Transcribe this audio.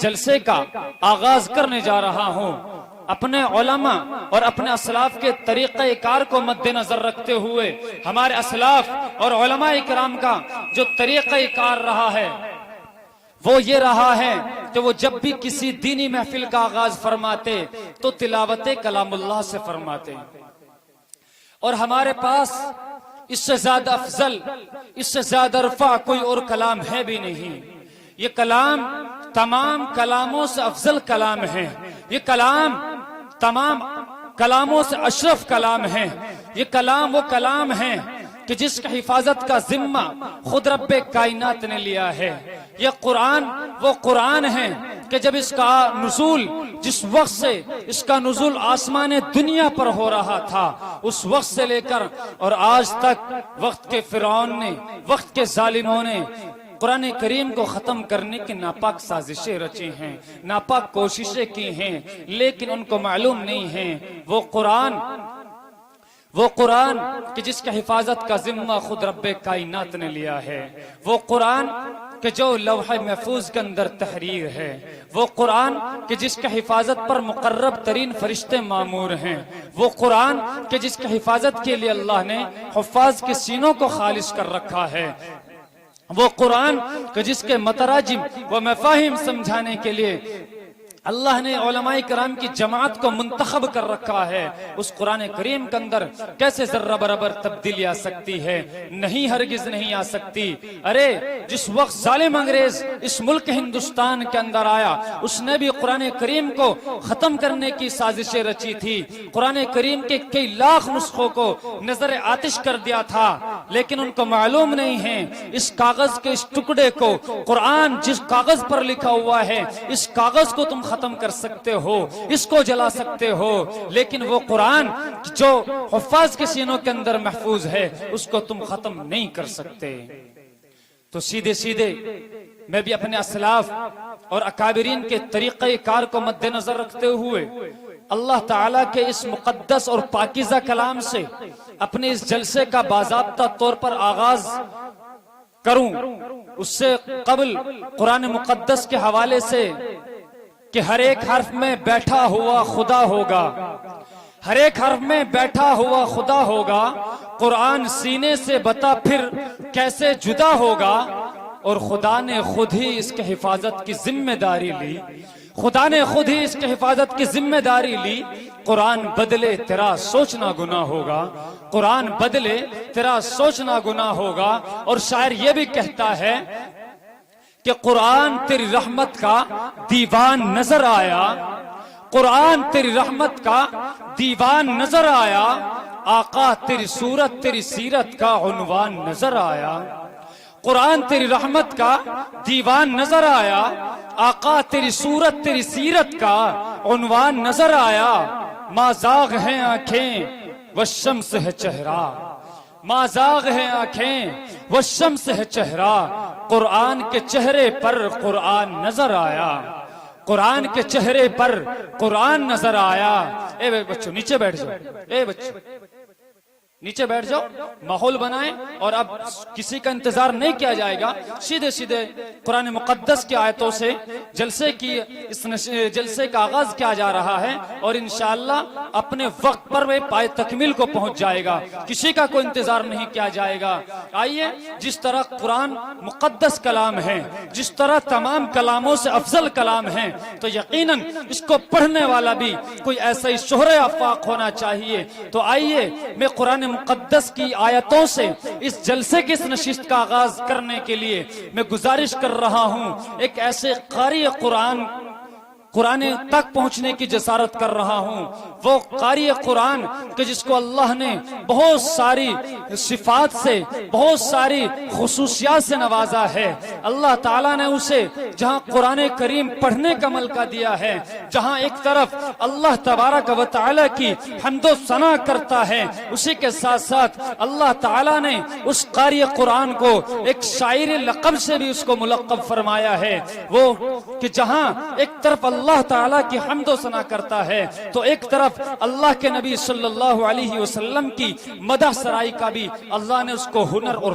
جلسے کا آغاز کرنے جا رہا ہوں اپنے علماء اور اپنے اسلاف کے طریقہ کار کو مد نظر رکھتے ہوئے، ہمارے اسلاف اور علماء کرام کا جو طریقہ کار رہا ہے وہ یہ رہا ہے کہ وہ جب بھی کسی دینی محفل کا آغاز فرماتے تو تلاوت کلام اللہ سے فرماتے، اور ہمارے پاس اس سے زیادہ افضل، اس سے زیادہ رفع کوئی اور کلام ہے بھی نہیں۔ یہ کلام تمام کلاموں سے افضل کلام ہے، یہ کلام تمام کلاموں سے اشرف کلام ہے، یہ کلام وہ کلام ہے کہ جس کی حفاظت کا ذمہ خود رب کائنات نے لیا ہے۔ یہ قرآن وہ قرآن ہے کہ جب اس کا نزول، جس وقت سے اس کا نزول آسمان دنیا پر ہو رہا تھا، اس وقت سے لے کر اور آج تک وقت کے فرعون نے، وقت کے ظالموں نے قرآن کریم کو ختم کرنے کی ناپاک سازشیں رچی ہیں، ناپاک کوششیں کی ہیں، لیکن ان کو معلوم نہیں ہے وہ قرآن کہ جس کی حفاظت کا ذمہ خود رب کائنات نے لیا ہے، وہ قرآن کہ جو لوح محفوظ کے اندر تحریر ہے، وہ قرآن کہ جس کی حفاظت پر مقرب ترین فرشتے مامور ہیں، وہ قرآن کہ جس کی حفاظت کے لیے اللہ نے حفاظ کے سینوں کو خالص کر رکھا ہے، وہ قرآن کہ جس کے متراجم و مفاہیم سمجھانے کے لیے اللہ نے علماء کرام کی جماعت کو منتخب کر رکھا ہے۔ اس قرآن کریم کے اندر کیسے ذرہ برابر تبدیلی آ سکتی ہے؟ نہیں، ہرگز نہیں آ سکتی۔ ارے جس وقت ظالم انگریز اس ملک ہندوستان کے اندر آیا، اس نے بھی قرآن کریم کو ختم کرنے کی سازشیں رچی تھی، قرآن کریم کے کئی لاکھ نسخوں کو نظر آتش کر دیا تھا، لیکن ان کو معلوم نہیں ہے اس کاغذ کے اس ٹکڑے کو، قرآن جس کاغذ پر لکھا ہوا ہے، اس کاغذ کو تم ختم کر سکتے ہو، اس کو جلا سکتے ہو، لیکن وہ قرآن جو حفاظ کے سینوں کے اندر محفوظ ہے اس کو تم ختم نہیں کر سکتے۔ تو سیدھے سیدھے میں بھی اپنے اسلاف اور اکابرین کے طریقہ کار کو مد نظر رکھتے ہوئے اللہ تعالیٰ کے اس مقدس اور پاکیزہ کلام سے اپنے اس جلسے کا باضابطہ طور پر آغاز کروں، اس سے قبل قرآن مقدس کے حوالے سے کہ ہر ایک حرف میں بیٹھا ہوا خدا ہوگا، ہر ایک حرف میں بیٹھا ہوا خدا ہوگا، قرآن سینے سے بتا پھر کیسے جدا ہوگا، اور خدا نے خود ہی اس کے حفاظت کی ذمہ داری لی، خدا نے خود ہی اس کے حفاظت کی ذمہ داری لی۔ قرآن بدلے تیرا سوچنا گناہ ہوگا، قرآن بدلے تیرا سوچنا گناہ ہوگا۔ اور شاعر یہ بھی کہتا ہے کہ قرآن تیری رحمت کا دیوان نظر آیا، قرآن تیری رحمت کا دیوان نظر آیا، آقا تیری صورت تیری سیرت کا عنوان نظر آیا، قرآن تیری رحمت کا دیوان نظر آیا، آقا تیری صورت تیری سیرت کا عنوان نظر آیا، ما زاغ ہیں آنکھیں والشمس ہے چہرہ، ما زاغ ہے آنکھیں والشمس ہے چہرہ، قرآن کے چہرے پر قرآن نظر آیا، قرآن کے چہرے پر قرآن نظر آیا۔ اے بچوں نیچے بیٹھ جاؤ، اے بچوں نیچے بیٹھ جاؤ، ماحول بنائیں، اور اب کسی کا انتظار نہیں کیا جائے گا، سیدھے سیدھے قرآن مقدس کی آیتوں سے جلسے کا آغاز کیا جا رہا ہے، اور انشاءاللہ اپنے وقت پر وہ پائے تکمیل کو پہنچ جائے گا، کسی کا کوئی انتظار نہیں کیا جائے گا۔ آئیے، جس طرح قرآن مقدس کلام ہے، جس طرح تمام کلاموں سے افضل کلام ہے، تو یقیناً اس کو پڑھنے والا بھی کوئی ایسا ہی شہرِ آفاق ہونا چاہیے۔ تو آئیے میں قرآن مقدس کی آیتوں سے اس جلسے کی اس نشست کا آغاز کرنے کے لیے میں گزارش کر رہا ہوں، ایک ایسے قاری قرآن تک پہنچنے کی جسارت کر رہا ہوں، وہ قاری قرآن کہ جس کو اللہ نے بہت ساری صفات سے، بہت ساری خصوصیات سے نوازا ہے۔ اللہ تعالیٰ نے اسے جہاں قرآن کریم پڑھنے کا ملکہ دیا ہے، جہاں ایک طرف اللہ تبارک و تعالیٰ کی حمد و ثنا کرتا ہے، اسی کے ساتھ ساتھ اللہ تعالیٰ نے اس قاری قرآن کو ایک شاعر لقب سے بھی اس کو ملقب فرمایا ہے، وہ کہ جہاں ایک طرف اللہ تعالیٰ کی حمد و ثنا کرتا ہے تو ایک طرف اللہ کے نبی صلی اللہ علیہ وسلم کی مدح سرائی کا بھی اللہ نے اس کو ہنر اور